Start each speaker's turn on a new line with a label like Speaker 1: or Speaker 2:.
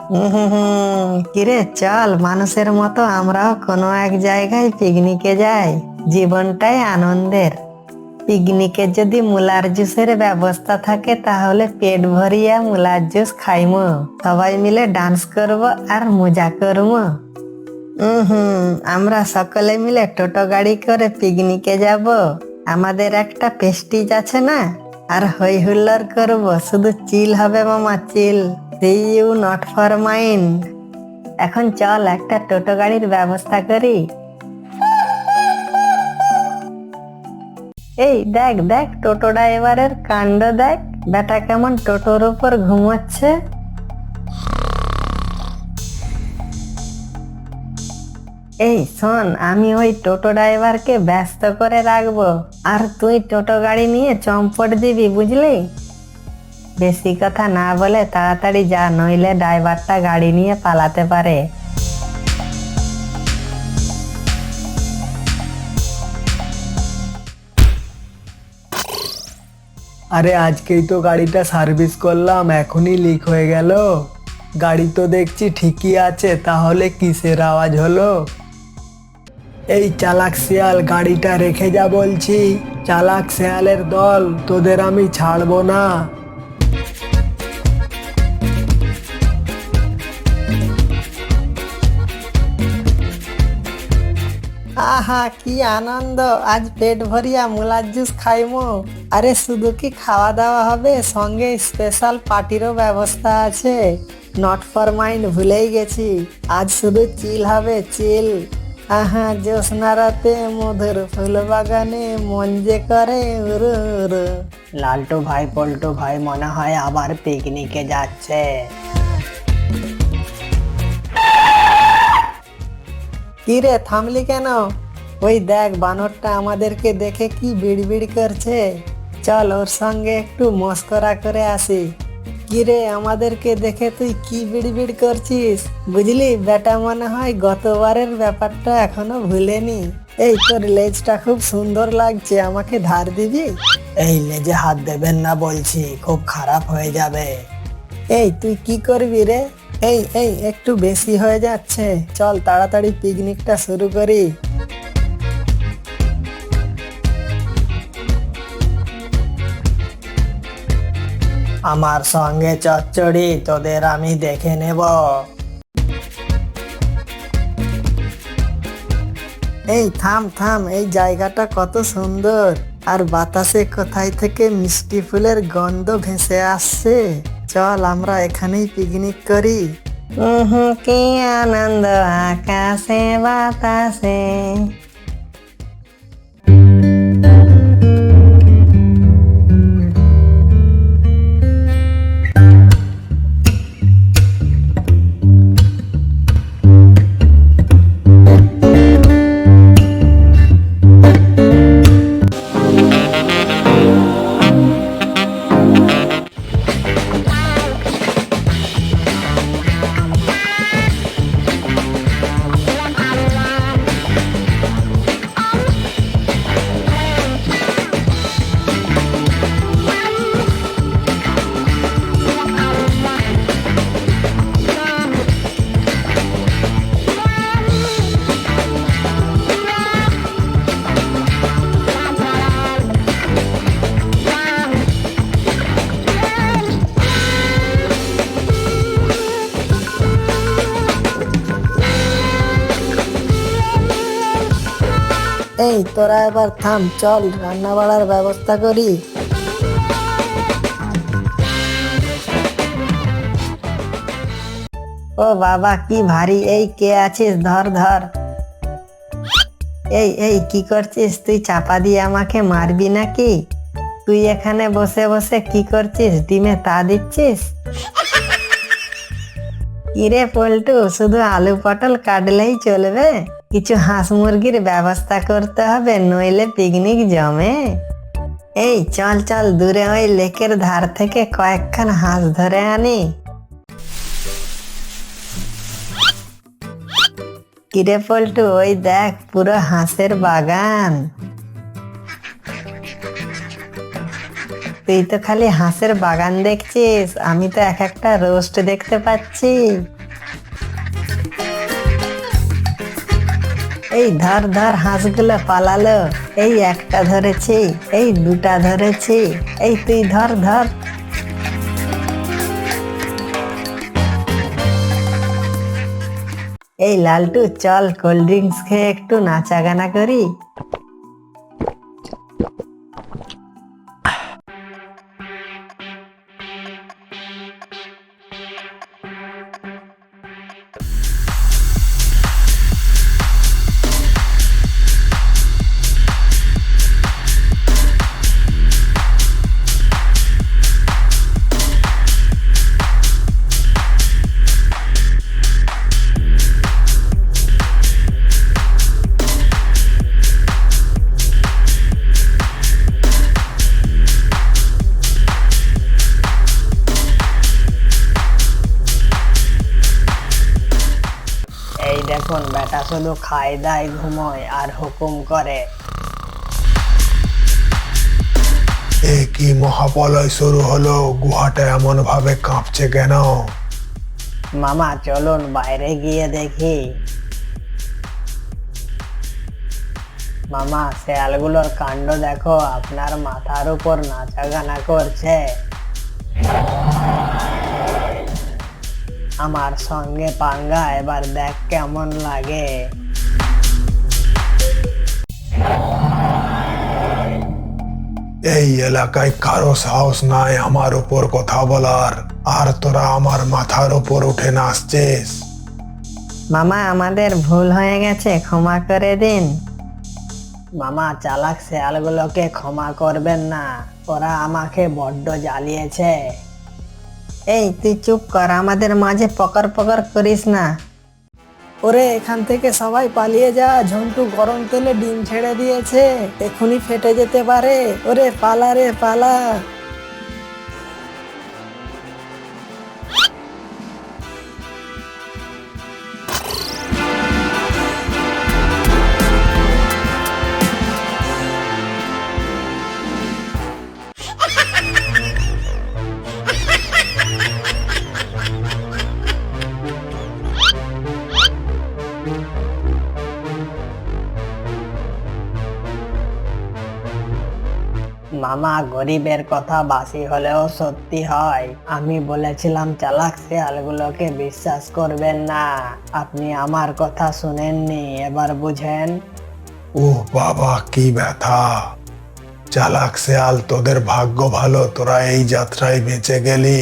Speaker 1: কিরে চল মানুষের মতো আমরাও কোনো এক জায়গায় পিকনিকে যাই। জীবনটাই আনন্দের। পিকনিকে যদি মুলার জুসের ব্যবস্থা থাকে তাহলে পেট ভরিয়া মুলার জুস খাইমু। সবাই মিলে ডান্স করব আর মজা করবো। আমরা সকলে মিলে টোটো গাড়ি করে পিকনিকে যাব। আমাদের একটা পেস্টিজ আছে না, আর হই হুল্লোড় করব। শুধু চিল হবে মামা, chill. See you not for mind. এখন চল একটা টোটো গাড়ির ব্যবস্থা করি। এই দেখ দেখ টোটো ড্রাইভারের কাণ্ড দেখ, বেটা কেমন টোটোর উপর ঘুমাচ্ছে। এই শোন, আমি ওই টোটো ড্রাইভারকে ব্যস্ত করে রাখবো, আর তুই টোটো গাড়ি নিয়ে চম্পট দিবি, বুঝলি? বেশি কথা না বলে তাড়াতাড়ি যা, নইলে ড্রাইভারটা গাড়ি নিয়ে পালাতে পারে।
Speaker 2: আরে আজকেই তো গাড়িটা সার্ভিস করলাম, এখনই লিক হয়ে গেল। গাড়ি তো দেখছি ঠিকই আছে, তাহলে কিসের আওয়াজ হলো? এই চালাক শিয়াল, গাড়িটা রেখে যা বলছি। চালাক শিয়ালের দল, তোদের আমি ছাড়বো না।
Speaker 1: আহা কি আনন্দ, আজ পেট ভরিয়া মুলার জুস খাইমু। আরে শুধু কি খাওয়া দাওয়া হবে, সঙ্গে স্পেশাল পার্টিরও ব্যবস্থা আছে। নট ফর মাইন্ড ভুলেই গেছি, আজ শুধু চিল হবে, চিল। আহা জ্যোৎস্না রাতে মধুর ফুল বাগানে মন যে করে উরু উরু। লালটু ভাই পল্টু ভাই মনে হয় আবার পিকনিকে যাচ্ছে। কি রে থামলি কেন? ওই দেখ বানরটা আমাদেরকে দেখে কি বিড়বিড় করছে। চল ওর সঙ্গে একটু মস্করা করে আসি। কি রে আমাদেরকে দেখে তুই কি বিড়বিড় করছিস? বুঝলি বেটা মনে হয় গতবারের ব্যাপারটা এখনো ভুলেনি। এই তোর লেজটা খুব সুন্দর লাগছে, আমাকে ধার দিবি? এই লেজে হাত দেবেন না বলছি, খুব খারাপ হয়ে যাবে। এই তুই কি করবি রে? এই এই একটু বেশি হয়ে যাচ্ছে, চল তাড়াতাড়ি পিকনিকটা শুরু করি। আমার সঙ্গে চচ্চড়ি, তোদের আমি দেখে নেব। এই থাম থাম, এই জায়গাটা কত সুন্দর, আর বাতাসে কোথায় থেকে মিষ্টি ফুলের গন্ধ ভেসে আসছে। চল আমরা এখানেই পিকনিক করি। কি আনন্দ আকাশে বাতাসে। এই তোরা এবার থাম, চল রান্না বাড়ার ব্যবস্থা করি। ও বাবা কি ভারী, এই কে আছিস? ধর ধর। এই এই কি করছিস তুই? চাপা দিয়ে আমাকে মারবি নাকি? তুই এখানে বসে বসে কি করছিস? ডিমে তা দিচ্ছিস? কিরে পল্টু, শুধু আলু পটল কাটলেই চলবে? কিছু হাঁস মুরগির ব্যবস্থা করতে হবে, নইলে পিকনিক জমে। এই চল চল, দূরে ওই লেকের ধার থেকে কয়েকখান হাঁস ধরে আনি। কিরে পল্টু, ওই দেখ পুরো হাঁসের বাগান। তুই তো খালি হাঁসের বাগান দেখছিস, আমি তো এক একটা রোস্ট দেখতে পাচ্ছি। এই ধর ধর হাঁসগুলো পালালো। এই একটা ধরেছি, এই দুটা ধরেছি, এই তুই ধর ধর। এই লালটু চল কোল্ড ড্রিঙ্কস খেয়ে একটু নাচা গানা করি। এই দেখুন বেটা শুধু খায় দায় ঘুমোয় আর হুকুম করে।
Speaker 3: এ কি মহাপলয় শুরু হলো? গুহাটা এমন ভাবে কাঁপছে কেন?
Speaker 1: মামা চলুন বাইরে গিয়ে দেখি। মামা শেয়ালগুলোর কাণ্ড দেখো, আপনার মাথার উপর নাচা গানা করছে। আমার সঙ্গে পাঙ্গা, এবার দেখ কেমন লাগে।
Speaker 3: এই এলাকায় কারো সাহস নাই আমার উপর কথা বলার, আর তোরা আমার মাথার উপর উঠে নাচছিস।
Speaker 1: মামা আমাদের ভুল হয়ে গেছে, ক্ষমা করে দিন। মামা চালাক শেয়ালগুলোকে ক্ষমা করবেন না, ওরা আমাকে বড্ড জ্বালিয়েছে। এই তুই চুপ কর, আমাদের মাঝে পকর পকর করিস না। ওরে এখান থেকে সবাই পালিয়ে যা, ঝন্টু গরম তেলে ডিম ছেড়ে দিয়েছে, এখনই ফেটে যেতে পারে। ওরে পালা রে পালা। মামা গরিবের কথা বাসি হলেও সত্যি হয়। আমি বলেছিলাম চালাক শেয়ালগুলোকে বিশ্বাস করবেন না, আপনি আমার কথা শুনেননি, এবার বুঝেন।
Speaker 3: ওহ বাবা কি ব্যথা! চালাক শেয়াল, তোদের ভাগ্য ভালো, তোরা এই যাত্রায় বেঁচে গেলি।